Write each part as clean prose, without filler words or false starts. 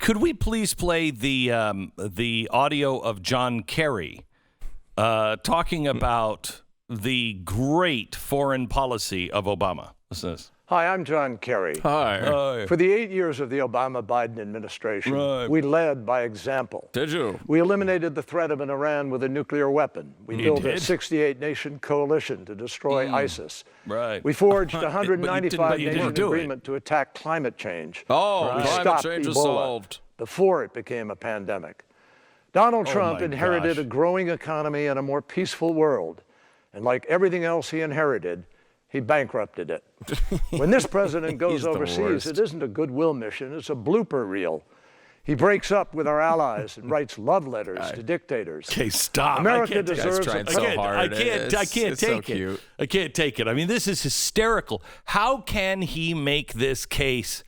Could we please play the audio of John Kerry talking about the great foreign policy of Obama? Listen to this. Hi, I'm John Kerry. Hi. For the 8 years of the Obama-Biden administration, we led by example. Did you? We eliminated the threat of an Iran with a nuclear weapon. We built a 68-nation coalition to destroy ISIS. Right. We forged a But you 195-nation do it. agreement to attack climate change. Oh, We climate stopped change is Ebola solved. before it became a pandemic. Donald Trump my inherited gosh. a growing economy and a more peaceful world. And like everything else he inherited, he bankrupted it. When this president goes the overseas, worst. it isn't a goodwill mission, it's a blooper reel. He breaks up with our allies and writes love letters to dictators. Okay, stop. America I can't, deserves Guy's a trying so president. hard. I can't It's so take it. cute. I can't take it. I mean, this is hysterical. How can he make this case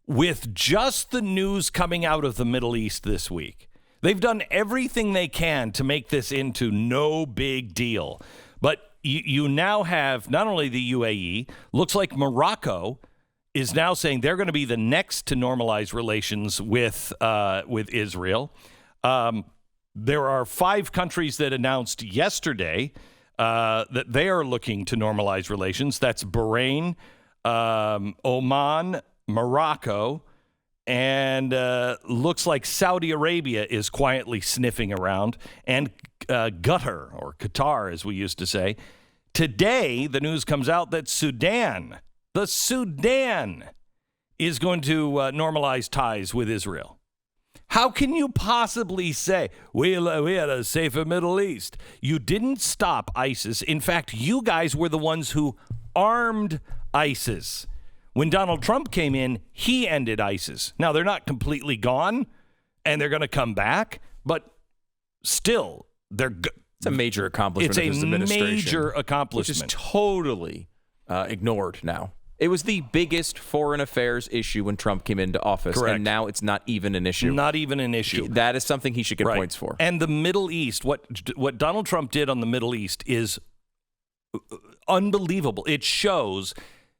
with just the news coming out of the Middle East this week? They've done everything they can to make this into no big deal. But you now have not only the UAE, looks like Morocco is now saying they're going to be the next to normalize relations with Israel. There are 5 countries that announced yesterday that they are looking to normalize relations. That's Bahrain, Oman, Morocco, and looks like Saudi Arabia is quietly sniffing around, and Qatar, or Qatar as we used to say. Today, the news comes out that Sudan is going to normalize ties with Israel. How can you possibly say we had a safer Middle East? You didn't stop ISIS. In fact, you guys were the ones who armed ISIS. When Donald Trump came in, he ended ISIS. Now, they're not completely gone, and they're going to come back, but still, It's a major accomplishment of his it's a administration. major Which is accomplishment. totally ignored now. It was the biggest foreign affairs issue when Trump came into office, Correct. and now it's not even an issue. Not even an issue. That is something he should get Right. points for. And the Middle East, what Donald Trump did on the Middle East is unbelievable. It shows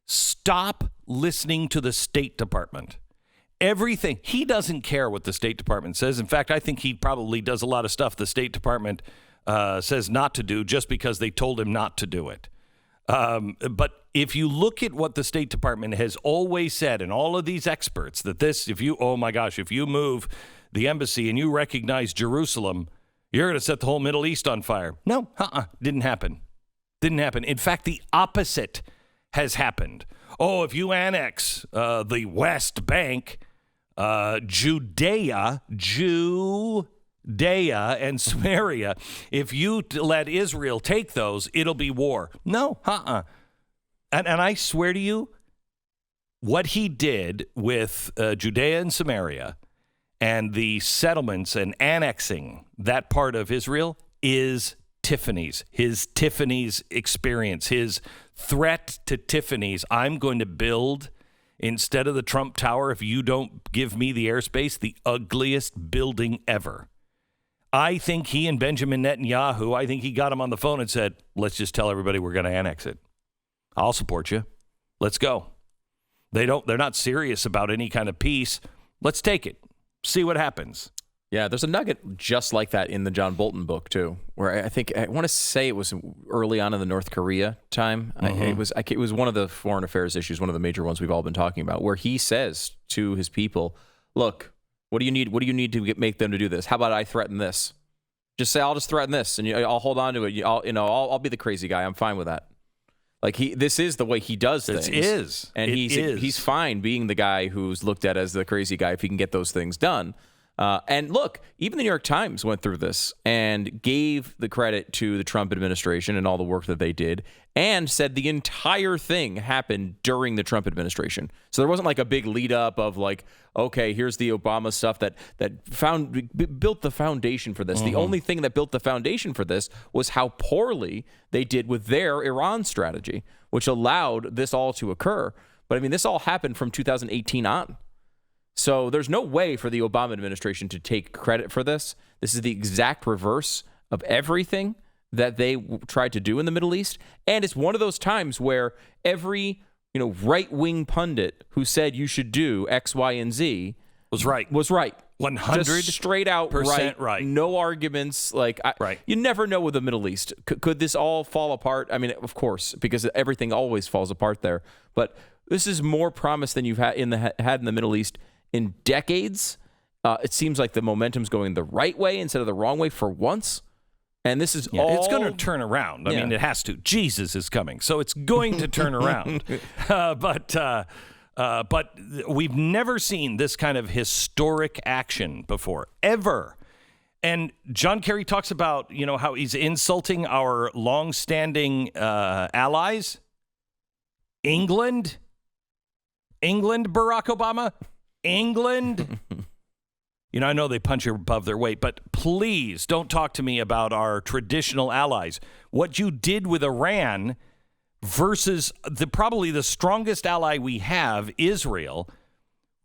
stop listening to the State Department. Everything. He doesn't care what the State Department says. In fact, I think he probably does a lot of stuff the State Department says not to do just because they told him not to do it. But if you look at what the State Department has always said, and all of these experts, that this, if you move the embassy and you recognize Jerusalem, you're going to set the whole Middle East on fire. No, didn't happen. Didn't happen. In fact, the opposite has happened. Oh, if you annex the West Bank, Judea and Samaria, if you let Israel take those, it'll be war. No, And I swear to you, what he did with Judea and Samaria and the settlements and annexing that part of Israel is Tiffany's, his Tiffany's experience, his threat to Tiffany's. I'm going to build, instead of the Trump Tower, if you don't give me the airspace, the ugliest building ever. I think he and Benjamin Netanyahu, I think he got him on the phone and said, let's just tell everybody we're going to annex it. I'll support you. Let's go. They're not serious about any kind of peace. Let's take it. See what happens. Yeah, there's a nugget just like that in the John Bolton book, too, where I want to say it was early on in the North Korea time. It was one of the foreign affairs issues, one of the major ones we've all been talking about, where he says to his people, look, what do you need? What do you need to make them to do this? How about I threaten this? Just say, I'll just threaten this, and I'll hold on to it. I'll be the crazy guy. I'm fine with that. Like this is the way he does things. It is. And he's fine being the guy who's looked at as the crazy guy if he can get those things done. And look, even the New York Times went through this and gave the credit to the Trump administration and all the work that they did, and said the entire thing happened during the Trump administration. So there wasn't like a big lead up of like, okay, here's the Obama stuff that built the foundation for this. The only thing that built the foundation for this was how poorly they did with their Iran strategy, which allowed this all to occur. But I mean, this all happened from 2018 on. So there's no way for the Obama administration to take credit for this. This is the exact reverse of everything that they tried to do in the Middle East. And it's one of those times where every right-wing pundit who said you should do X, Y, and Z Was right. 100 Just straight out right. No arguments. Right. You never know with the Middle East. Could this all fall apart? I mean, of course, because everything always falls apart there. But this is more promise than you've had in the Middle East in decades. It seems like the momentum's going the right way instead of the wrong way for once. And this is all... It's going to turn around. I mean, it has to. Jesus is coming. So it's going to turn around. But we've never seen this kind of historic action before, ever. And John Kerry talks about, how he's insulting our longstanding allies. England, Barack Obama, England. I know they punch above their weight, but please don't talk to me about our traditional allies. What you did with Iran versus probably the strongest ally we have, Israel,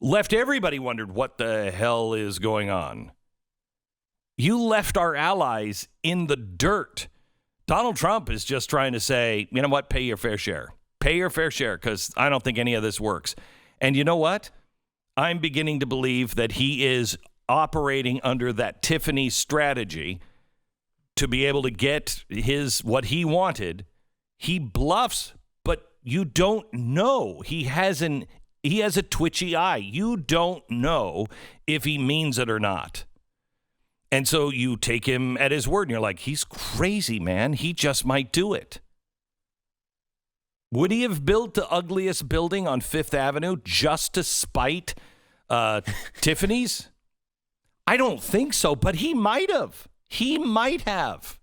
left everybody wondered what the hell is going on. You left our allies in the dirt. Donald Trump is just trying to say, you know what, pay your fair share. Pay your fair share, because I don't think any of this works. And you know what? I'm beginning to believe that he is operating under that Tiffany strategy to be able to get what he wanted. He bluffs, but you don't know. He has a twitchy eye. You don't know if he means it or not. And so you take him at his word and you're like, he's crazy, man. He just might do it. Would he have built the ugliest building on Fifth Avenue just to spite Tiffany's? I don't think so, but he might have. He might have.